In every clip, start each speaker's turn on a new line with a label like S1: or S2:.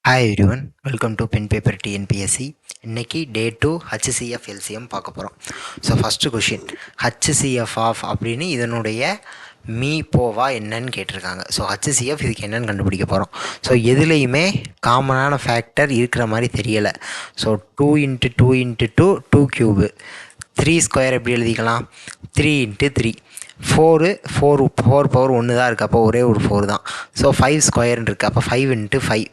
S1: Hi everyone, welcome to Pen Paper TNPSC. இன்னைக்கு டே 2 HCF LCM பார்க்க போகிறோம். So first question HCF of அப்படின்னு இதனுடைய போவா என்னன்னு கேட்டிருக்காங்க. ஸோ HCF இதுக்கு என்னன்னு கண்டுபிடிக்க போகிறோம். ஸோ எதுலேயுமே காமனான ஃபேக்டர் இருக்கிற மாதிரி தெரியலை. ஸோ 2 × 2 × 2 2 க்யூபு 3 ஸ்கொயர் எப்படி எழுதிக்கலாம் 3 × 3 4 பவர் 1 தான் இருக்குது, அப்போ ஒரே ஒரு 4 தான். ஸோ 5 ஸ்கொயர்னு இருக்குது, அப்போ 5 × 5.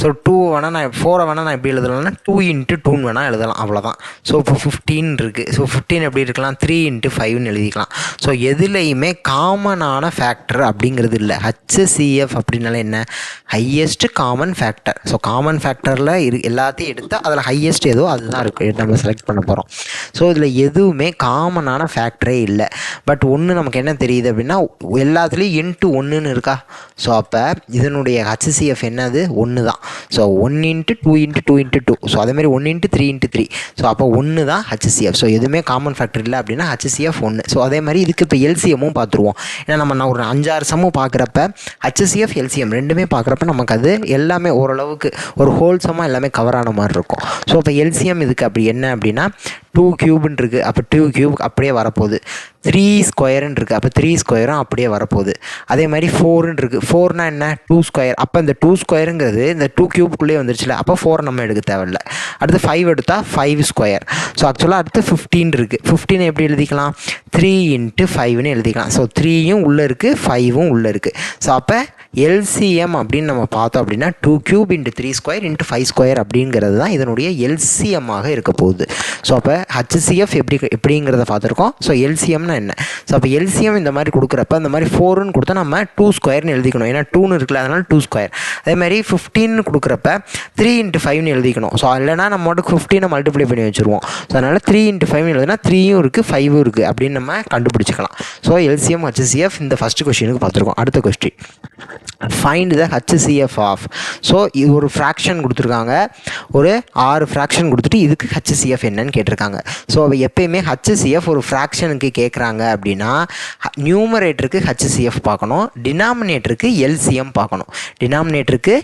S1: ஸோ 2 வேணால் நான் 4 வேணால் நான் எப்படி எழுதலாம்னா 2 × 2 வேணால் எழுதலாம், அவ்வளோதான். ஸோ இப்போ 15 இருக்குது. ஸோ 15 எப்படி இருக்கலாம் 3 × 5ன்னு எழுதிக்கலாம். ஸோ எதுலேயுமே காமனான ஃபேக்டர் அப்படிங்கிறது இல்லை. HCF அப்படின்னால என்ன, highest common factor. So common ஃபேக்டரில் எல்லாத்தையும் எடுத்தால் அதில் ஹையஸ்ட் ஏதோ அதுதான் இருக்குது, நம்ம செலக்ட் பண்ண போகிறோம். ஸோ இதில் எதுவுமே காமனான ஃபேக்டரே இல்லை. பட் ஒன்று நமக்கு என்ன தெரியுது அப்படின்னா எல்லாத்துலேயும் இன்ட்டு 1ன்னு இருக்கா. ஸோ அப்போ இதனுடைய HCF என்னது 1 தான். ஸோ 1 × 2 × 2 × 2. ஸோ அதேமாதிரி 1 × 3 × 3. ஸோ அப்போ 1 தான் HCF. ஸோ எதுவுமே காமன் ஃபேக்டர் இல்லை அப்படின்னா HCF 1. ஸோ அதே மாதிரி இதுக்கு இப்போ LCMமும் பார்த்துருவோம். ஏன்னா நான் ஒரு 5-6 சம்மும் பார்க்குறப்ப HCF LCM ரெண்டுமே பார்க்குறப்ப நமக்கு அது எல்லாமே ஓரளவுக்கு ஒரு ஹோல்சமாக எல்லாமே கவர் ஆன மாதிரி இருக்கும். ஸோ இப்போ LCM இதுக்கு அப்படி என்ன அப்படின்னா 2 க்யூப்னு இருக்குது, அப்போ 2 க்யூப் அப்படியே வரப்போகுது. 3 ஸ்கொயர்னு இருக்குது, அப்போ 3 ஸ்கொயரும் அப்படியே வரப்போகுது. அதே மாதிரி 4ன்னு இருக்குது. 4னா என்ன 2 ஸ்கொயர். அப்போ இந்த 2 ஸ்கொயருங்கிறது இந்த 2 க்யூப்குள்ளேயே வந்துருச்சுல, அப்போ 4 நம்ம எடுக்க தேவையில்லை. அடுத்து 5 எடுத்தால் 5 ஸ்கொயர். ஸோ ஆக்சுவலாக அடுத்து 15 இருக்குது. 15 எப்படி எழுதிக்கலாம் 3 × 5ன்னு எழுதிக்கலாம். ஸோ 3யும் உள்ளே இருக்குது, 5ம் உள்ளே இருக்குது. ஸோ அப்போ LCM அப்படின்னு நம்ம பார்த்தோம் அப்படின்னா 2 க்யூப் × 3 ஸ்கொயர் × 5 ஸ்கொயர் அப்படிங்கிறது தான் இதனுடைய LCMமாக இருக்க போகுது. ஸோ அப்போ HCF எப்படிங்கிறத பார்த்துருக்கோம். ஸோ LCMனா என்ன. ஸோ அப்போ LCM இந்த மாதிரி கொடுக்குறப்ப இந்த மாதிரி 4ன்னு கொடுத்தா நம்ம 2 ஸ்கொயர்னு எழுதிக்கணும், ஏன்னா 2ன்னு இருக்குல்ல, அதனால் 2 ஸ்கொயர். அதே மாதிரி 15ன்னு கொடுக்குறப்ப 3 × 5ன்னு எழுதிக்கணும். ஸோ இல்லைனா நம்ம மட்டும் 15 மல்டிப்ளை பண்ணி வச்சுருவோம். ஸோ அதனால் 3 × 5ன்னு எழுதுனா 3யும் இருக்குது 5ம் இருக்குது அப்படின்னு நம்ம கண்டுபிடிச்சிக்கலாம். ஸோ LCM HCF இந்த ஃபஸ்ட்டு கொஸ்டினுக்கு பார்த்துருக்கோம். அடுத்த question find the HCF of. So இது ஒரு ஃப்ராக்ஷன் கொடுத்துருக்காங்க, ஒரு 6 ஃப்ராக்ஷன் கொடுத்துட்டு இதுக்கு HCF என்னன்னு கேட்டிருக்காங்க. ஸோ எப்பயுமே HCF ஒரு ஃப்ராக்ஷனுக்கு கேட்குறாங்க அப்படின்னா நியூமரேட்டருக்கு HCF பார்க்கணும், டினாமினேட்டருக்கு LCM பார்க்கணும். டினாமினேட்டருக்கு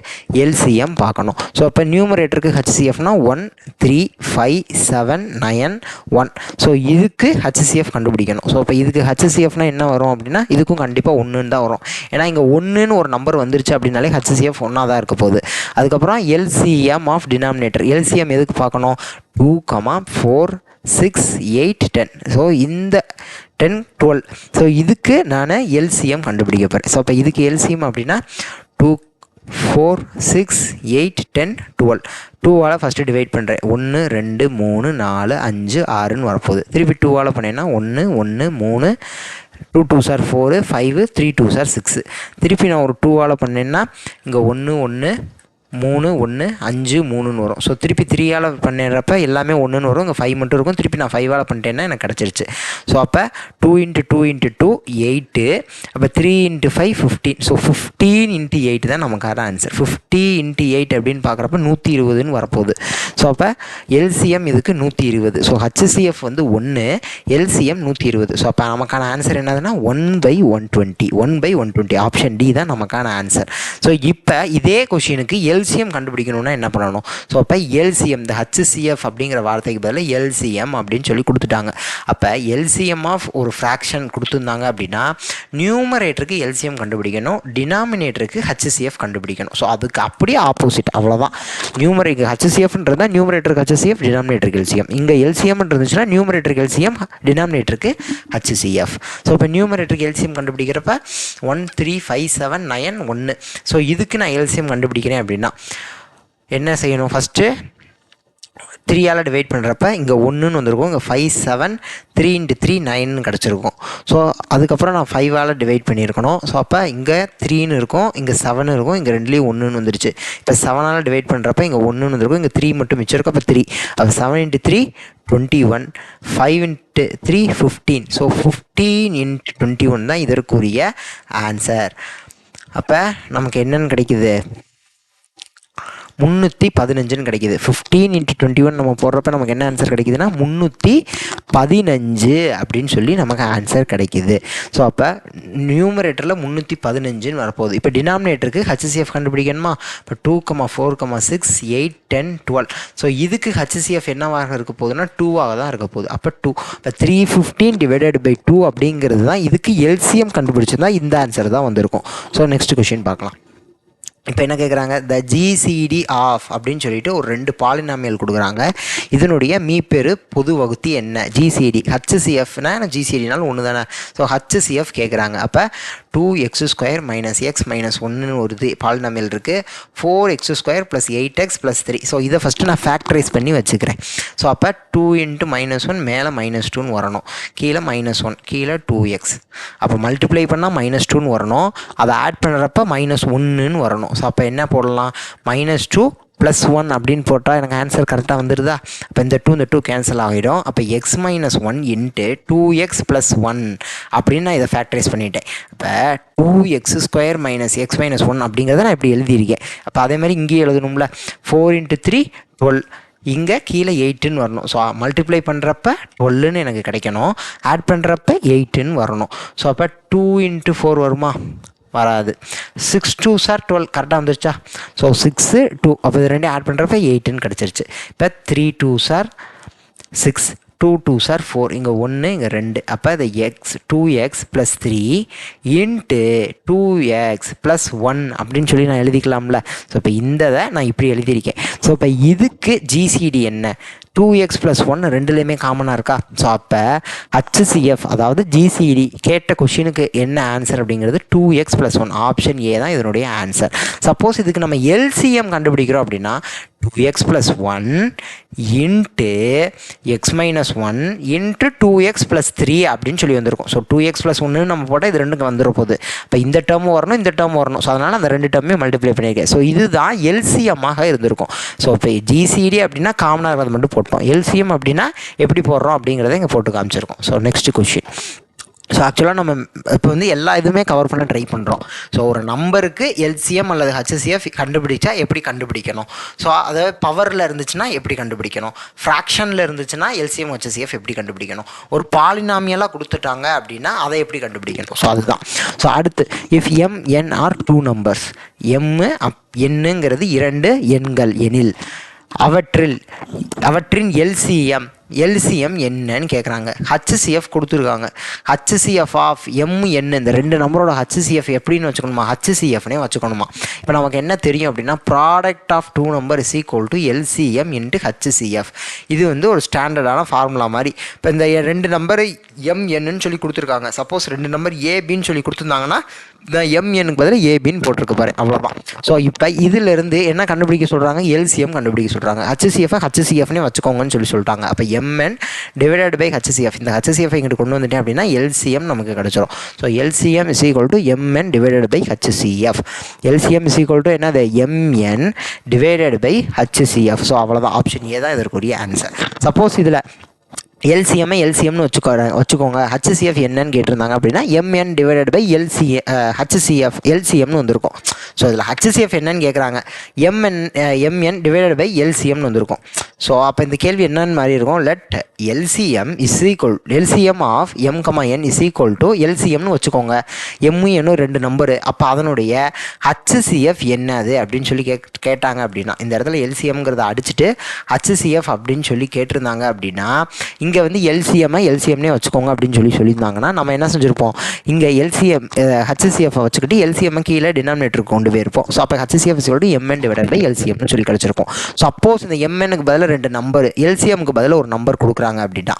S1: LCM பார்க்கணும். ஸோ அப்போ நியூமரேட்டருக்கு HCFனா 1 3 5 7 9 1. ஸோ இதுக்கு HCF கண்டுபிடிக்கணும். ஸோ இப்போ இதுக்கு HCFனா என்ன வரும் அப்படின்னா இதுக்கும் கண்டிப்பாக 1ன்னு தான் வரும். ஏன்னா இங்கே 1ன்னு ஒரு நம்பர் வந்துருச்சு அப்படின்னாலே HCF 1ஆக தான் இருக்க போகுது. அதுக்கப்புறம் LCM ஆஃப் டினாமினேட்டர். LCM எதுக்கு பார்க்கணும் 2, 4 6 8 10. ஸோ இந்த 10 12. ஸோ இதுக்கு நான் LCM கண்டுபிடிக்க போகிறேன். ஸோ அப்போ இதுக்கு LCM அப்படின்னா 2 4 6 8 10 12. 2ஆல் ஃபஸ்ட்டு டிவைட் பண்ணுறேன். 1 2 3 4 5 6ன்னு வரப்போகுது. திருப்பி 2ஆல் பண்ணேன்னா 1 1 3 2 2s are 4 5 3 2s are 6. திருப்பி நான் ஒரு 2ஆல் பண்ணேன்னா இங்கே 1 1 3 1 5 3ன்னு வரும். ஸோ திருப்பி 3ஆல் பண்ணுறப்ப எல்லாமே 1ன்னு வரும், இங்கே 5 மட்டும் இருக்கும். திருப்பி நான் 5ஆல் பண்ணிட்டேன்னா எனக்கு கிடச்சிருச்சு. ஸோ அப்போ 2 × 2 × 2 8. அப்போ 3 × 5 15. ஸோ 15 × 8 தான் நமக்கான ஆன்சர். 50 × 8 அப்படின்னு பார்க்குறப்ப 120ன்னு வரப்போகுது. ஸோ அப்போ LCM இதுக்கு 120. ஸோ HCF வந்து 1, LCM 120. ஸோ அப்போ நமக்கான ஆன்சர் என்னதுன்னா 1/120. 1/120 ஆப்ஷன் டி தான் நமக்கான ஆன்சர். ஸோ இப்போ இதே கொஷினுக்கு LCM கண்டுபிடிக்கணும்னா என்ன பண்ணணும். ஸோ அப்போ LCM இந்த HCF அப்படிங்கிற வார்த்தைக்கு பதில் LCM அப்படின்னு சொல்லி கொடுத்துட்டாங்க. அப்போ LCM ஆஃப் ஒரு ஃப்ராக்ஷன் கொடுத்துருந்தாங்க அப்படின்னா நியூமரேட்டருக்கு LCM கண்டுபிடிக்கணும், டினாமினேட்டருக்கு HCF கண்டுபிடிக்கணும். ஸோ அதுக்கு அப்படியே ஆப்போசிட், அவ்வளோதான். நியூமரேட்டருக்கு HCFன்றது தான் நியூமரேட்டருக்கு HCF, டினாமினேட்டருக்கு LCM. இங்கே LCM இருந்துச்சுன்னா நியூமரேட்டருக்கு LCM, டினாமினேட்டருக்கு HCF. ஸோ இப்போ நியூமரேட்டருக்கு LCM கண்டுபிடிக்கிறப்ப 1 3 5 7 9 1. ஸோ இதுக்கு நான் LCM கண்டுபிடிக்கிறேன் அப்படின்னா என்ன செய்யணும், ஃபஸ்ட்டு 3ஆல் டிவைட் பண்ணுறப்ப இங்கே 1ன்னு வந்திருக்கும், இங்கே 5 7 3 × 3 9ன்னு கிடச்சிருக்கும். ஸோ அதுக்கப்புறம் நான் 5ஆல் டிவைட் பண்ணியிருக்கணும். ஸோ அப்போ இங்கே 3ன்னு இருக்கும், இங்கே 7 இருக்கும், இங்கே ரெண்டுலேயும் 1ன்னு வந்துருச்சு. இப்போ 7ஆல் டிவைட் பண்ணுறப்ப இங்கே 1ன்னு வந்திருக்கும், இங்கே 3 மட்டும் மிச்சம் இருக்கும். அப்போ 3. அப்போ 7 × 3 21, 5 × 3 15. ஸோ 15 × 21 தான் இதற்குரிய ஆன்சர். அப்போ நமக்கு என்னென்னு கிடைக்குது 315 கிடைக்குது. 15 × 21 நம்ம போடுறப்ப நமக்கு என்ன ஆன்சர் கிடைக்குதுன்னா 315 அப்படின்னு சொல்லி நமக்கு ஆன்சர் கிடைக்குது. ஸோ அப்போ நியூமரேட்டரில் 315 வரப்போகுது. இப்போ டினாமினேட்டருக்கு HCF கண்டுபிடிக்கணுமா? இப்போ 2, 4, 6, 8, 10, 12. ஸோ இதுக்கு HCF என்னவாக இருக்க போகுதுன்னா 2ஆக தான் இருக்க போகுது. அப்போ 2 இப்போ 315/2 அப்படிங்கிறது தான் இதுக்கு LCM கண்டுபிடிச்சிருந்தா இந்த ஆன்சர் தான் வந்திருக்கும். ஸோ நெக்ஸ்ட் கொஷின் பார்க்கலாம். இப்போ என்ன கேட்குறாங்க, த GCD ஆஃப் அப்படின்னு சொல்லிட்டு ஒரு 2 பாலினாமியல் கொடுக்குறாங்க. இதனுடைய மீப்பெரு பொது வகுத்தி என்ன? GCD HCFனா GCDனாலும் ஒன்று தானே. ஸோ HCF கேட்குறாங்க. அப்போ 2x² - x - 1 ஒரு பாலினாமியல் இருக்குது. 4x² + 8x + 3. ஸோ இதை ஃபஸ்ட்டு நான் ஃபேக்டரைஸ் பண்ணி வச்சுக்கிறேன். ஸோ அப்போ 2 × -1 மேலே -2ன்னு வரணும், கீழே -1, கீழே 2x. அப்போ மல்டிப்ளை பண்ணால் -2ன்னு வரணும், அதை ஆட் பண்ணுறப்ப -1ன்னு வரணும். ஸோ அப்போ என்ன போடலாம், -2 + 1 அப்படின்னு போட்டால் எனக்கு ஆன்சர் கரெக்டாக வந்துடுதா? அப்போ இந்த 2 கேன்சல் ஆகிடும். அப்போ x - 1 × 2x + 1 அப்படின்னு நான் இதை ஃபேக்டரைஸ் பண்ணிட்டேன். இப்போ 2x² - x - 1 அப்படிங்கிறத நான் இப்படி எழுதியிருக்கேன். அப்போ அதே மாதிரி இங்கேயே எழுதணும்ல, 4 × 3 12, இங்கே கீழே 8ன்னு வரணும். ஸோ மல்டிப்ளை பண்ணுறப்ப 12ன்னு எனக்கு கிடைக்கணும், ஆட் பண்ணுறப்ப 8ன்னு வரணும். ஸோ அப்போ 2 × 4 வருமா? வராது. 6 × 2 = 12 கரெக்டாக வந்துருச்சா? ஸோ 6, 2 அப்போ இது ரெண்டையும் ஆட் பண்ணுறப்ப 8ன்னு கிடச்சிருச்சு. இப்போ 3 × 2 = 6, 2 × 2 = 4, இங்கே 1, இங்கே 2. அப்போ இது 2x + 3 × 2x + 1 அப்படின்னு சொல்லி நான் எழுதிக்கலாம்ல. ஸோ இப்போ இந்த நான் இப்படி எழுதியிருக்கேன். ஸோ இப்போ இதுக்கு GCD என்ன? 2x + 1 ரெண்டுலேயுமே காமனாக இருக்கா? ஸோ அப்போ HCF அதாவது GCD கேட்ட கொஷினுக்கு என்ன ஆன்சர் அப்படிங்கிறது 2x + 1, ஆப்ஷன் ஏ தான் இதனுடைய ஆன்சர். சப்போஸ் இதுக்கு நம்ம LCM கண்டுபிடிக்கிறோம் அப்படின்னா 2x + 1 × x - 1 × 2x + 3 அப்படின்னு சொல்லி வந்திருக்கும். ஸோ 2x + 1 நம்ம போட்டால் இது ரெண்டுக்கு வந்துட போகுது. இப்போ இந்த டேர்மும் வரணும், இந்த டேர்மும் வரணும். ஸோ அதனால் அந்த 2 டேர்மே மல்டிப்ளை பண்ணியிருக்கேன். ஸோ இதுதான் LCM-ஆக இருந்திருக்கும். ஸோ இப்போ GCD அப்படின்னா காமனாக இருக்கிறது மட்டும் போட்டோம், LCM அப்படின்னா எப்படி போடுறோம் அப்படிங்கிறத இங்கே போட்டு காமிச்சிருக்கோம். So next question. ஸோ ஆக்சுவலாக நம்ம இப்போ எல்லா இதுவுமே கவர் பண்ண ட்ரை பண்ணுறோம். ஸோ ஒரு நம்பருக்கு LCM அல்லது HCF கண்டுபிடிச்சா எப்படி கண்டுபிடிக்கணும், ஸோ அதாவது பவரில் இருந்துச்சுன்னா எப்படி கண்டுபிடிக்கணும், ஃப்ராக்ஷனில் இருந்துச்சுன்னா LCM HCF எப்படி கண்டுபிடிக்கணும், ஒரு பாலினாமியலாக கொடுத்துட்டாங்க அப்படின்னா அதை எப்படி கண்டுபிடிக்கணும். ஸோ அதுதான். ஸோ அடுத்து, if M, N are 2 numbers, Nங்கிறது 2 எண்கள் எனில் அவற்றின் LCM என்னன்னு கேட்குறாங்க. HCF கொடுத்துருக்காங்க. HCF ஆஃப் M, N இந்த 2 நம்பரோட HCF எப்படின்னு வச்சுக்கணுமா? HCFனே வச்சுக்கணுமா? இப்போ நமக்கு என்ன தெரியும் அப்படின்னா, product of 2 number = LCM × HCF. இது ஒரு ஸ்டாண்டர்டான ஃபார்முலா மாதிரி. இப்போ இந்த 2 நம்பரை MNன்னு சொல்லி கொடுத்துருக்காங்க. சப்போஸ் 2 நம்பர் ABன்னு சொல்லி கொடுத்துருந்தாங்கன்னா இந்த MNக்கு பதில் ABன்னு போட்டிருக்கு பாரு, அவ்வளோதான். ஸோ இப்போ இதிலிருந்து என்ன கண்டுபிடிக்க சொல்கிறாங்க? LCM கண்டுபிடிக்க சொல்கிறாங்க. HCFனே வச்சுக்கோங்கன்னு சொல்லிட்டாங்க. அப்போ MN / HCF, இந்த HCF இங்கிட்டு கொண்டு வந்துட்டேன் அப்படின்னா LCM நமக்கு கிடச்சிரும். So LCM = MN / HCF. LCM = என்னது? MN / HCF. ஸோ அவ்வளோதான், ஆப்ஷன் ஏ தான் இதற்குரிய ஆன்சர். சப்போஸ் இதில் LCMனு வச்சுக்கோங்க, HCF என்னன்னு கேட்டிருந்தாங்க அப்படின்னா MN / LCMனு வந்திருக்கும். ஸோ இதில் HCF என்னன்னு கேட்குறாங்க, MN / LCMனு வந்திருக்கும். ஸோ அப்போ இந்த கேள்வி என்னன்னு மாதிரி இருக்கும், let LCM of M, N = LCMனு வச்சுக்கோங்க. M, 2 நம்பரு, அப்போ அதனுடைய HCF என்னது அப்படின்னு சொல்லி கேட்டாங்க அப்படின்னா, இந்த இடத்துல LCMங்கிறத அடிச்சுட்டு HCF அப்படின்னு சொல்லி கேட்டிருந்தாங்க அப்படின்னா, இங்கே LCMனே வச்சுக்கோங்க அப்படின்னு சொல்லியிருந்தாங்கன்னா நம்ம என்ன செஞ்சுருப்போம், இங்கே HCF வச்சுக்கிட்டு LCM கீழே டினாமினேட்டருக்கு கொண்டு போயிருப்போம். ஸோ அப்போ HCF = MN / LCMனு சொல்லி கிடச்சிருப்போம். சப்போஸ் இந்த MNக்கு பதில் 2 நம்பர், LCMக்கு பதில் ஒரு நம்பர் கொடுக்குறாங்க அப்படின்னா,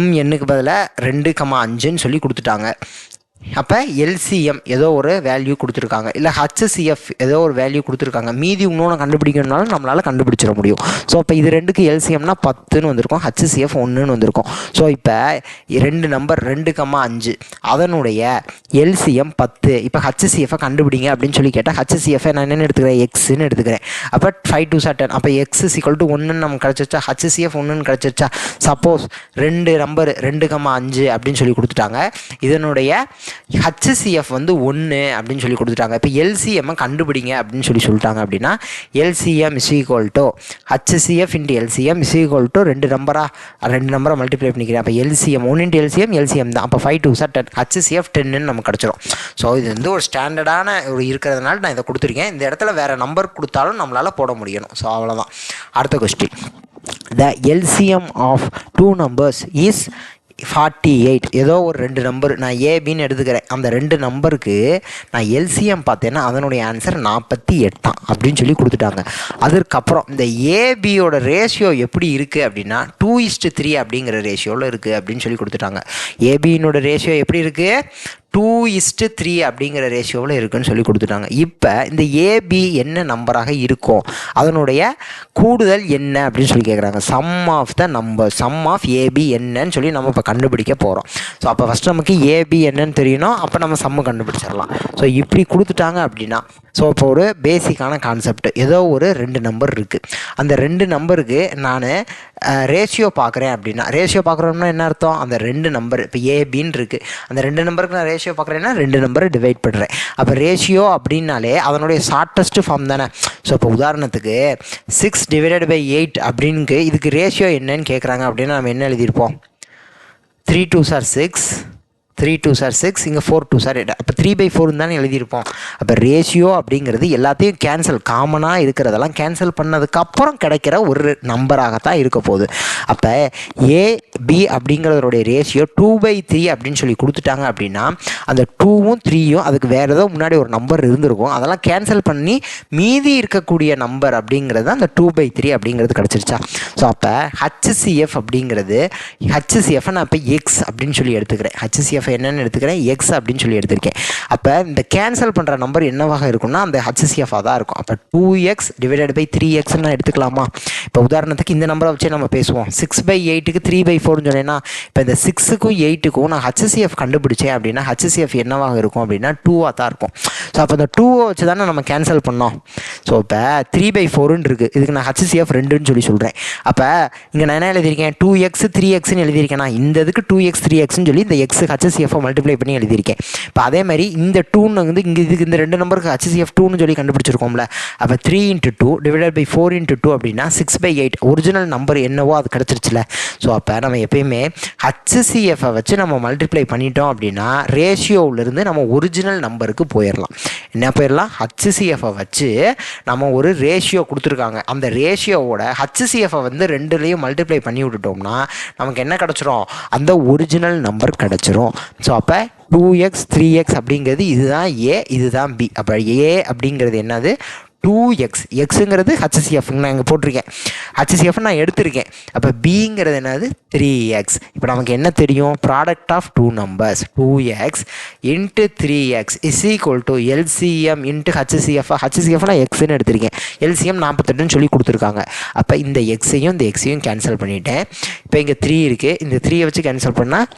S1: MNக்கு பதிலாக 2, 5ன்னு சொல்லி கொடுத்துட்டாங்க. அப்போ LCM ஏதோ ஒரு வேல்யூ கொடுத்துருக்காங்க, இல்லை HCF ஏதோ ஒரு வேல்யூ கொடுத்துருக்காங்க. மீதி இன்னொன்று கண்டுபிடிக்கணும்னாலும் நம்மளால் கண்டுபிடிச்சிட முடியும். ஸோ இப்போ இது 2க்கு LCMனா 10ன்னு வந்திருக்கும், HCF 1ன்னு வந்திருக்கும். ஸோ இப்போ 2 நம்பர் 2, 5 அதனுடைய LCM 10. இப்போ HCFை கண்டுபிடிங்க அப்படின்னு சொல்லி கேட்டால் HCF நான் என்னென்னு எடுத்துக்கிறேன், Xன்னு எடுத்துக்கிறேன். அப்போ 5 2 10. அப்போ X = 1ன்னு நமக்கு கிடச்சிருச்சா, HCF 1ன்னு கிடச்சிருச்சா? சப்போஸ் 2 நம்பர் 2, 5 அப்படின்னு சொல்லி கொடுத்துட்டாங்க. இதனுடைய ஹச்சிசிஎஃப் வந்து 1 அப்படின்னு சொல்லி கொடுத்துட்டாங்க. இப்போ எல்சிஎம்மை கண்டுபிடிங்க அப்படின்னு சொல்லிட்டாங்க அப்படின்னா LCM is equal to HCF into LCM is equal to ரெண்டு நம்பரை மல்டிப்ளை பண்ணிக்கிறேன். அப்போ எல்சிஎம் 1 இன்ட்டு எல்சிஎம் தான். அப்போ 5 2 சார் 10 ஹச்சிசிஎஃப் 10ன்னு நமக்கு கிடச்சிரும். ஸோ இது வந்து ஒரு ஸ்டாண்டர்டான ஒரு இருக்கிறதுனால நான் இதை கொடுத்துருக்கேன். இந்த இடத்துல வேறு நம்பர் கொடுத்தாலும் நம்மளால் போட முடியணும். ஸோ அவ்வளோதான். அடுத்த question, the LCM of two numbers is 48. ஏதோ ஒரு ரெண்டு நம்பர் நான் ஏபின்னு எடுத்துக்கிறேன். அந்த ரெண்டு நம்பருக்கு நான் எல்சிஎம் பார்த்தேன்னா அதனுடைய ஆன்சர் 48 அப்படின்னு சொல்லி கொடுத்துட்டாங்க. அதுக்கப்புறம் இந்த ஏபியோட ரேஷியோ எப்படி இருக்குது அப்படின்னா 2:3 அப்படிங்கிற ரேஷியோவில் இருக்குது அப்படின்னு சொல்லி கொடுத்துட்டாங்க. ஏபியினோட ரேஷியோ எப்படி இருக்குது? 2:3 அப்படிங்கிற ரேஷியோவில் இருக்குன்னு சொல்லி கொடுத்துட்டாங்க. இப்போ இந்த ஏபி என்ன நம்பராக இருக்கும், அதனுடைய கூடுதல் என்ன அப்படின்னு சொல்லி கேட்குறாங்க. Sum of the number, sum of AB என்னன்னு சொல்லி நம்ம இப்போ கண்டுபிடிக்க போகிறோம். ஸோ அப்போ ஃபஸ்ட்டு நமக்கு ஏபி என்னன்னு தெரியணும், அப்போ நம்ம சம்மு கண்டுபிடிச்சிடலாம். ஸோ இப்படி கொடுத்துட்டாங்க அப்படின்னா, ஸோ இப்போ ஒரு பேசிக்கான கான்செப்ட், ஏதோ ஒரு ரெண்டு நம்பர் இருக்குது. அந்த ரெண்டு நம்பருக்கு நான் ரேஷியோ பார்க்குறேன் அப்படின்னா, ரேஷியோ பார்க்குறோம்னா என்ன அர்த்தம்? அந்த ரெண்டு நம்பர் இப்போ ஏபின்னு இருக்குது, அந்த ரெண்டு நம்பருக்கு நான் ரேஷியோ பார்க்குறேன்னா ரெண்டு நம்பரை டிவைட் பண்ணுறேன். அப்போ ரேஷியோ அப்படின்னாலே அதனுடைய ஷார்ட்டஸ்ட் ஃபார்ம் தானே. ஸோ இப்போ உதாரணத்துக்கு 6/8 அப்படின்னு இதுக்கு ரேஷியோ என்னன்னு கேட்குறாங்க அப்படின்னா நம்ம என்ன எழுதியிருப்போம்? 3 2s are 6, 3 2s are 6, இங்கே 4 2s are 8. அப்போ 3/4 தானே எழுதியிருப்போம். அப்போ ரேஷியோ அப்படிங்கிறது எல்லாத்தையும் கேன்சல், காமனாக இருக்கிறதெல்லாம் கேன்சல் பண்ணதுக்கப்புறம் கிடைக்கிற ஒரு நம்பராகத்தான் இருக்க போகுது. அப்போ ஏபி அப்படிங்கிறதோடைய ரேஷியோ 2/3 அப்படின்னு சொல்லி கொடுத்துட்டாங்க அப்படின்னா அந்த 2ம் 3யும் அதுக்கு வேறு ஏதோ முன்னாடி ஒரு நம்பர் இருந்திருக்கும், அதெல்லாம் கேன்சல் பண்ணி மீதி இருக்கக்கூடிய நம்பர் அப்படிங்கிறது அந்த 2/3 அப்படிங்கிறது கிடச்சிருச்சா. ஸோ அப்போ ஹச்சிசிஎஃப் அப்படிங்கிறது, ஹச்சிசிஎஃப் நான் இப்போ எக்ஸ் அப்படின்னு சொல்லி எடுத்துக்கிறேன், ஹச்சிசிஎஃப் என்னன்னு எடுத்துக்கிறேன், எக்ஸ் அப்படின்னு சொல்லி எடுத்திருக்கேன். அப்போ இந்த கேன்சல் பண்ணுற நம்பர் என்னவாக இருக்கும்னா அந்த ஹச்சிசிஎஃபாக தான் இருக்கும். அப்போ 2x/3x நான் எடுத்துக்கலாமா? இப்போ உதாரணத்துக்கு இந்த நம்பரை வச்சு நம்ம பேசுவோம். 6/8க்கு 3/4ன்னு சொன்னேன்னா, இப்போ இந்த 6க்கும் 8க்கும் நான் ஹச்சிசிஎஃப் கண்டுபிடிச்சேன் அப்படின்னா ஹச்சிசிஎஃப் என்னவாக இருக்கும் அப்படின்னா 2ஆக தான் இருக்கும். ஸோ அப்போ இந்த 2 வச்சு தானே நம்ம கேன்சல் பண்ணோம். ஸோ இப்போ 3/4ன்னு இருக்குது, இதுக்கு நான் ஹச்சிசிஎஃப் 2ன்னு சொல்லி சொல்கிறேன். அப்போ இங்கே நான் என்ன எழுதியிருக்கேன்? 2x 3xன்னு எழுதியிருக்கேன். இந்த இதுக்கு 2x 3xன்னு சொல்லி இந்த எக்ஸ் ஹச்சிசிஎஃப் மல்டிப்ளை பண்ணி எழுதியிருக்கேன். இப்போ அதே மாதிரி இந்த 2ன்னு வந்து இங்கே இதுக்கு இந்த ரெண்டு நம்பருக்கு ஹச்சிசிஎஃப் 2ன்னு சொல்லி கண்டுபிடிச்சிருக்கோம்ல. அப்போ 3 × 2 / 4 × 2 அப்படின்னா 6/8 ஒரிஜினல் நம்பர் என்னவோ அது கிடச்சிருச்சுல. ஸோ அப்போ நம்ம எப்பயுமே ஹச்சிசிஎஃப்பை வச்சு நம்ம மல்டிப்ளை பண்ணிட்டோம் அப்படின்னா ரேஷியோவிலேருந்து நம்ம ஒரிஜினல் நம்பருக்கு போயிடலாம். என்ன போயிடலாம்? ஹச்சிசிஎஃப்பை வச்சு நம்ம ஒரு ரேஷியோ கொடுத்துருக்காங்க, அந்த ரேஷியோவோட ஹச்சிசிஎஃப்பை வந்து ரெண்டுலேயும் மல்டிப்ளை பண்ணி விட்டுட்டோம்னா நமக்கு என்ன கிடச்சிரும்? அந்த ஒரிஜினல் நம்பர் கிடச்சிரும். ஸோ அப்போ 2x 3x அப்படிங்கிறது இதுதான் ஏ, இதுதான் பி. அப்போ ஏ அப்படிங்கிறது என்னது? 2x, எக்ஸுங்கிறது ஹச்சிசிஎஃப் நான் இங்கே போட்டிருக்கேன், ஹச்சிசிஎஃப் நான் எடுத்திருக்கேன். அப்போ பிங்கிறது என்னது? 3x. இப்போ நமக்கு என்ன தெரியும்? Product of two numbers 2x × 3x is equal to LCM into HCF. HCF நான் எக்ஸ்ன்னு எடுத்திருக்கேன், எல்சிஎம் 48ன்னு சொல்லி கொடுத்துருக்காங்க. அப்போ இந்த எக்ஸையும் இந்த எக்ஸையும் கேன்சல் பண்ணிட்டேன். இப்போ இங்கே 3 இருக்குது, இந்த 3 வச்சு கேன்சல் பண்ணால்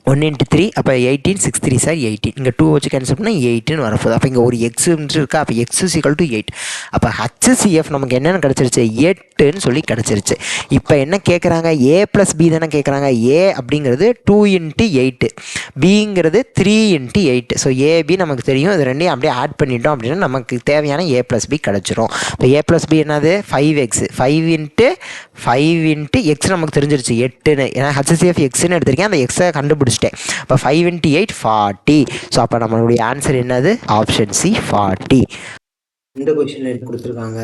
S1: 1 × 3, அப்போ 18, 6 3s are 18. இங்கே 2 வச்சு கேன்சல் பண்ணால் 8ன்னு வரப்போகுது. அப்போ இங்கே ஒரு எக்ஸ் இருக்கா, அப்போ x = 8. அப்போ ஹச்சிசிஎஃப் நமக்கு என்னென்னு கிடச்சிருச்சு? 8ன்னு சொல்லி கிடச்சிருச்சு. இப்போ என்ன கேட்குறாங்க? a + b தானே கேட்குறாங்க. a அப்படிங்கிறது 2 × 8, பிங்கிறது 3 × 8. ஸோ ஏபி நமக்கு தெரியும், இது ரெண்டையும் அப்படியே ஆட் பண்ணிட்டோம் அப்படின்னா நமக்கு தேவையான a + b கிடச்சிரும். இப்போ a + b என்னது? 5x, 5 × 5 × x நமக்கு தெரிஞ்சிருச்சு 8ன்னு. ஏன்னா ஹச்சிசிஎஃப் எக்ஸ்ன்னு எடுத்திருக்கேன், அந்த எக்ஸை கண்டுபிடிச்சிட்டேன். அப்போ 5 × 8 40. ஸோ அப்போ நம்மளுடைய ஆன்சர் என்னது? Option C 40. இந்த கொஸ்டினில் எடுத்து கொடுத்துருக்காங்க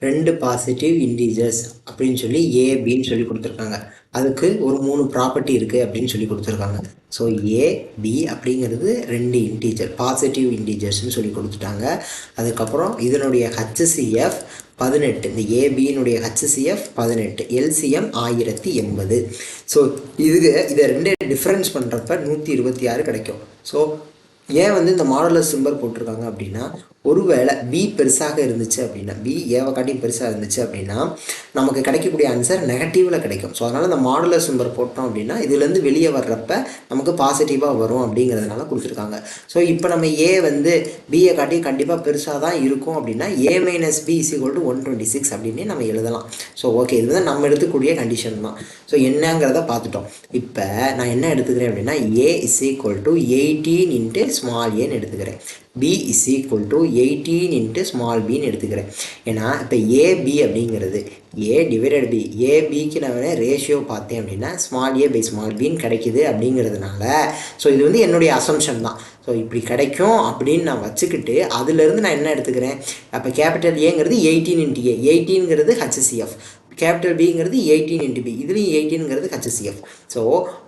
S1: ரெண்டு பாசிட்டிவ் இன்டீஜர்ஸ் அப்படின்னு சொல்லி ஏபின்னு சொல்லி கொடுத்துருக்காங்க. அதுக்கு ஒரு 3 ப்ராப்பர்ட்டி இருக்குது அப்படின்னு சொல்லி கொடுத்துருக்காங்க. ஸோ ஏபி அப்படிங்கிறது ரெண்டு இன்டீஜர், பாசிட்டிவ் இன்டீஜர்ஸ்ன்னு சொல்லி கொடுத்துட்டாங்க. அதுக்கப்புறம் இதனுடைய ஹச்சிசிஎஃப் 18, இந்த ஏபியினுடைய ஹச்சிசிஎஃப் 18, எல்சிஎம் 1080. ஸோ இதை ரெண்டே டிஃப்ரென்ஸ் பண்ணுறப்ப 126 கிடைக்கும். ஸோ ஏன் வந்து இந்த மாடலஸ் சிம்பல் போட்டிருக்காங்க அப்படின்னா ஒருவேளை பி பெருசாக இருந்துச்சு அப்படின்னா, பி ஏவை காட்டியும் பெருசாக இருந்துச்சு அப்படின்னா நமக்கு கிடைக்கக்கூடிய ஆன்சர் நெகட்டிவில் கிடைக்கும். ஸோ அதனால் இந்த மாடுலஸ் நம்பர் போட்டோம் அப்படின்னா இதுலேருந்து வெளியே வர்றப்ப நமக்கு பாசிட்டிவாக வரும் அப்படிங்கிறதுனால கொடுத்துருக்காங்க. ஸோ இப்போ நம்ம ஏ வந்து பியை காட்டி கண்டிப்பாக பெருசாக தான் இருக்கும் அப்படின்னா a - b = 126 அப்படின்னு நம்ம எழுதலாம். ஸோ ஓகே, இது வந்து நம்ம எடுத்துக்கூடிய கண்டிஷன் தான். ஸோ என்னங்கிறத பார்த்துட்டோம். இப்போ நான் என்ன எடுத்துக்கிறேன் அப்படின்னா a = 18 × small a எடுத்துக்கிறேன். b = 18 × small b எடுத்துக்கிறேன். ஏன்னா இப்போ ab அப்படிங்கிறது a/b, abக்கு நான் ரேஷியோ பார்த்தேன் அப்படின்னா small a/small b கிடைக்குது அப்படிங்கிறதுனால ஸோ இது வந்து என்னுடைய அசம்ஷன் தான். ஸோ இப்படி கிடைக்கும் அப்படின்னு நான் வச்சுக்கிட்டு அதுலேருந்து நான் என்ன எடுத்துக்கிறேன், அப்போ கேபிட்டல் ஏங்கிறது 18 × a, 18ங்கிறது HCF, கேபிட்டல் பிங்கிறது 18 × b, இதுலேயும் 18ங்கிறது HCF. ஸோ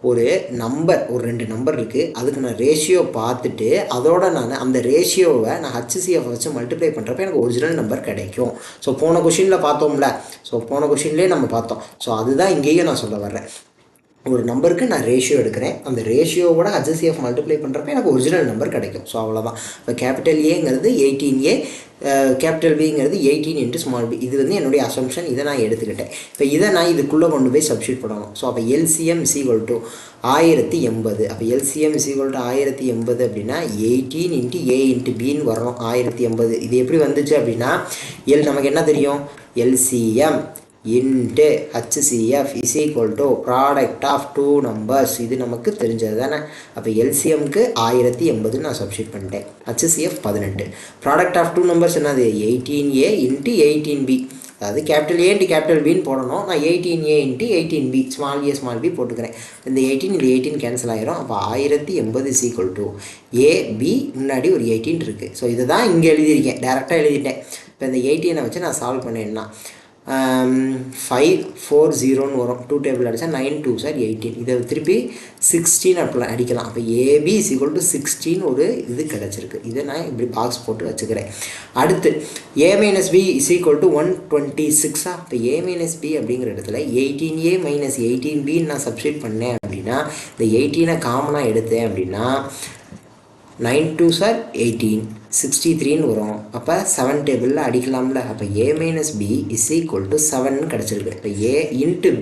S1: ஒரு நம்பர், ஒரு 2 நம்பர் இருக்குது, அதுக்கு நான் ரேஷியோ பார்த்துட்டு அதோட நான் அந்த ரேஷியோவை நான் HCF வச்சு மல்டிப்ளை பண்ணுறப்ப எனக்கு ஒரிஜினல் நம்பர் கிடைக்கும். ஸோ போன கொஷினில் பார்த்தோம்ல, ஸோ போன கொஷின்லேயே நம்ம பார்த்தோம். ஸோ அதுதான் இங்கேயும் நான் சொல்ல வர்றேன். ஒரு நம்பருக்கு நான் ரேஷியோ எடுக்கிறேன், அந்த ரேஷியோவோட HCF மல்டிப்ளை பண்ணுறப்ப எனக்கு ஒரிஜினல் நம்பர் கிடைக்கும். ஸோ அவ்வளோதான். இப்போ கேபிட்டல் ஏங்கிறது 18a, கேபிட்டல் பிங்கிறது 18 × small b. இது வந்து என்னுடைய அசம்ஷன், இதை நான் எடுத்துக்கிட்டேன். இப்போ இதை நான் இதுக்குள்ளே கொண்டு போய் சப்ஸ்டியூட் பண்ணணும். ஸோ அப்போ LCM = 1080. அப்போ LCM = 1080 அப்படின்னா 18 × a × bன்னு வரணும். 1080 இது எப்படி வந்துச்சு அப்படின்னா நமக்கு என்ன தெரியும், LCM × HCF = product of 2 numbers. இது நமக்கு தெரிஞ்சது தானே. அப்போ எல்சிஎம்க்கு 1080 நான் சப்ஸ்டியூட் பண்ணிட்டேன், HCF 18. ப்ராடக்ட் ஆஃப் 2 நம்பர்ஸ் என்னது, 18a × 18b. அதாவது கேபிட்டல் ஏ × கேபிட்டல் பின்னு போடணும். நான் 18a × 18b, ஸ்மால் b போட்டுக்கிறேன். இந்த 18 இந்த 18 கேன்சல் ஆகிரும். அப்போ 1080 = AB, முன்னாடி ஒரு 18 இருக்குது. ஸோ இதை தான் இங்கே எழுதியிருக்கேன், டேரெக்டாக எழுதிட்டேன். இப்போ இந்த 18 வச்சு நான் சால்வ் பண்ணேன்னா 540 வரும். 2 டேபிள் அடித்தா 9 2s 18. இதை திருப்பி 16 அப்படி அடிக்கலாம். அப்போ AB = 16 ஒரு இது கிடச்சிருக்கு. இதை நான் இப்படி பாக்ஸ் போட்டு வச்சுக்கிறேன். அடுத்து a - b = 126. அப்போ a - b அப்படிங்கிற இடத்துல 18a - 18b நான் சப்ஸ்டியூட் பண்ணேன் அப்படின்னா இந்த 18 காமனாக எடுத்தேன் அப்படின்னா 9 2s 18, 63 வரும். அப்போ 7 டேபிளில் அடிக்கலாம்ல. அப்போ a - b = 7 கிடச்சிருக்கு. இப்போ a × b,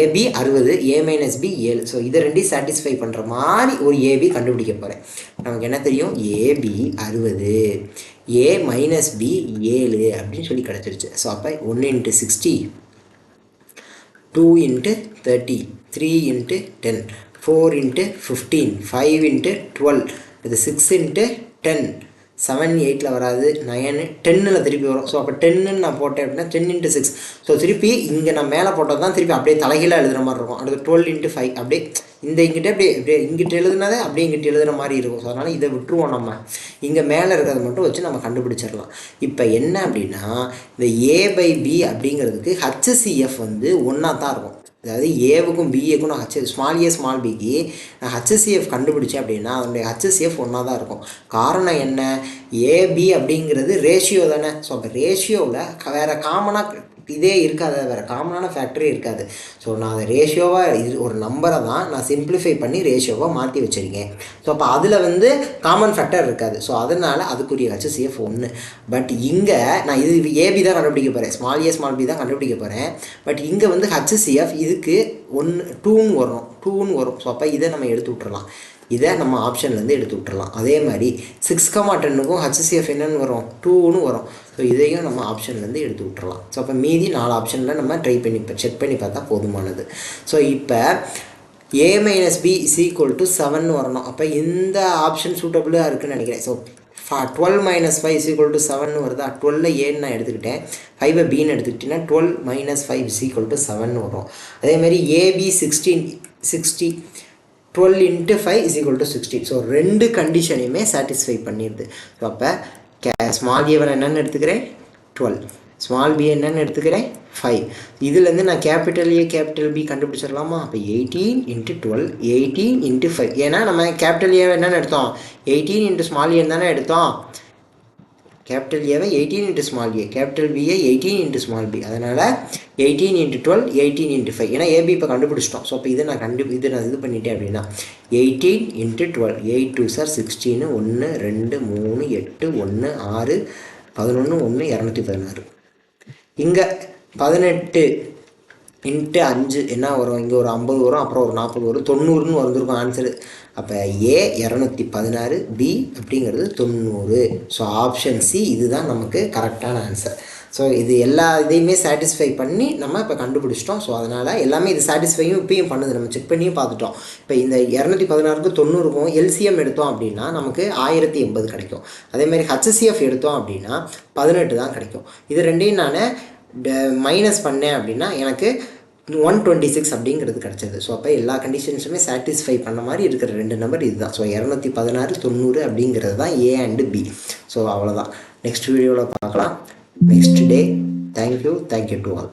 S1: ab 60, a - b 7. So இதை ரெண்டையும் சாட்டிஸ்ஃபை பண்ணுற மாதிரி ஒரு ab கண்டுபிடிக்க போகிறேன். நமக்கு என்ன தெரியும், ab 60, a - b 7 அப்படின்னு சொல்லி கிடச்சிருச்சு. ஸோ அப்போ 1 × 60, 2 × 30, 3 × 10, 4 × 15, 5 × 12, இது 6 × 10, 7 8ல் வராது, 9 10ல் திருப்பி வரும். ஸோ அப்போ 10ன்னு நான் போட்டேன் அப்படின்னா 10 × 6. ஸோ திருப்பி இங்கே நான் மேலே போட்டது தான் திருப்பி அப்படியே தலைகீழாக எழுதுகிற மாதிரி இருக்கும். அடுத்து 12 × 5 அப்படியே இந்த இங்கிட்ட அப்படியே இங்கிட்ட எழுதுனாலே அப்படியே இங்கிட்ட எழுதுகிற மாதிரி இருக்கும். ஸோ அதனால் இதை விட்டுருவோம். நம்ம இங்கே மேலே இருக்கிறத மட்டும் வச்சு நம்ம கண்டுபிடிச்சிடலாம். இப்போ என்ன அப்படின்னா இந்த a/b அப்படிங்கிறதுக்கு HCF வந்து ஒன்றா தான் இருக்கும். அதாவது ஏவுக்கும் பிஏக்கும் நான் ஸ்மால் பிக்கு நான் HCF கண்டுபிடிச்சேன் அப்படின்னா அதனுடைய HCF ஒன்றா தான் இருக்கும். காரணம் என்ன, ஏபி அப்படிங்கிறது ரேஷியோ தானே. ஸோ அப்போ ரேஷியோவில் வேறு காமனாக இதே இருக்காது, வேறு காமனான ஃபேக்டரி இருக்காது. ஸோ நான் அதை ரேஷியோவாக இது ஒரு நம்பரை தான் நான் சிம்பிளிஃபை பண்ணி ரேஷியோவாக மாற்றி வச்சுருக்கேன். ஸோ அப்போ அதில் வந்து காமன் ஃபேக்டர் இருக்காது. ஸோ அதனால் அதுக்குரிய HCF 1. பட் இங்கே நான் இது ஏபி தான் கண்டுபிடிக்க போகிறேன், ஸ்மால் பி தான் கண்டுபிடிக்க போகிறேன். பட் இங்கே வந்து HCF இதுக்கு 2ன்னு வரும். ஸோ அப்போ இதை நம்ம எடுத்து விட்டுறலாம், இதை நம்ம ஆப்ஷன்லேருந்து எடுத்து விட்டுறலாம். அதே மாதிரி 6,10க்கும் HCF என்னென்னு வரும், 2ன்னு வரும். ஸோ இதையும் நம்ம ஆப்ஷன்லேருந்து எடுத்து விட்டுறலாம். ஸோ அப்போ மீதி 4 ஆப்ஷனில் நம்ம செக் பண்ணி பார்த்தா போதுமானது. ஸோ இப்போ a - b = 7 வரணும். அப்போ இந்த ஆப்ஷன் சூட்டபுளாக இருக்குதுன்னு நினைக்கிறேன். ஸோ 12 - 5 = 7 வருதா. 12 ஏன்னு நான் எடுத்துக்கிட்டேன், 5 பின்னு எடுத்துக்கிட்டேன்னா 12 - 5 = 7 வரும். அதேமாதிரி AB 60, 12 × 5 = 16. ஸோ 2 கண்டிஷனையுமே சாட்டிஸ்ஃபை பண்ணிடுது. ஸோ அப்போ ஸ்மால் ஏவை என்னென்னு எடுத்துக்கிறேன் 12, ஸ்மால் பி என்னென்னு எடுத்துக்கிறேன் 5. இதுலேருந்து நான் கேபிட்டல் ஏ கேபிட்டல் பி கண்டுபிடிச்சிடலாமா. அப்போ 18 × 12, 18 × 5. ஏன்னா நம்ம கேபிட்டல் ஏ என்னென்னு எடுத்தோம், 18 × ஸ்மால் ஏன்னு தானே எடுத்தோம். கேபிட்டல் ஏவை 18 இன்ட்டு ஸ்மால் ஏ, கேபிட்டல் பியை 18 இன்ட்டு ஸ்மால் பி. அதனால் 18 இன்ட்டு 12, 18 இன்ட்டு 5. ஏன்னா ஏபி இப்போ கண்டுபிடிச்சிட்டோம். ஸோ இப்போ இதை நான் இது பண்ணிட்டேன் அப்படின்னா 18 இன்ட்டு 12, 8 2 சார் 16, 1 2 3 8 1 6 11 1 216. இங்கே 18 இன்ட்டு 5 என்ன வரும்? இங்கே ஒரு 50 வரும், அப்புறம் ஒரு 40 வரும், 90ன்னு வந்திருக்கும் ஆன்சரு. அப்போ ஏ 216, பி அப்படிங்கிறது 90. ஸோ ஆப்ஷன் சி இதுதான் நமக்கு கரெக்டான ஆன்சர். ஸோ இது எல்லா இதையுமே சாட்டிஸ்ஃபை பண்ணி நம்ம இப்போ கண்டுபிடிச்சிட்டோம். ஸோ அதனால் எல்லாமே இது சாட்டிஸ்ஃபையும் இப்பயும் பண்ணுது, நம்ம செக் பண்ணியும் பார்த்துட்டோம். இப்போ இந்த 216க்கு 90க்கும் எல்சிஎம் எடுத்தோம் அப்படின்னா நமக்கு 1080 கிடைக்கும். அதேமாதிரி ஹச்சிசிஎஃப் எடுத்தோம் அப்படின்னா 18 தான் கிடைக்கும். இது ரெண்டையும் நான் மைனஸ் பண்ணேன் அப்படின்னா எனக்கு 126 அப்படிங்கிறது கிடச்சிது. ஸோ அப்போ எல்லா கண்டிஷன்ஸுமே சாட்டிஸ்ஃபை பண்ண மாதிரி இருக்கிற ரெண்டு நம்பர் இதுதான். ஸோ 216 90 அப்படிங்கிறது தான் ஏ அண்டு பி. ஸோ அவ்வளோதான். நெக்ஸ்ட் வீடியோவில் பார்க்கலாம். Next day. Thank you to all.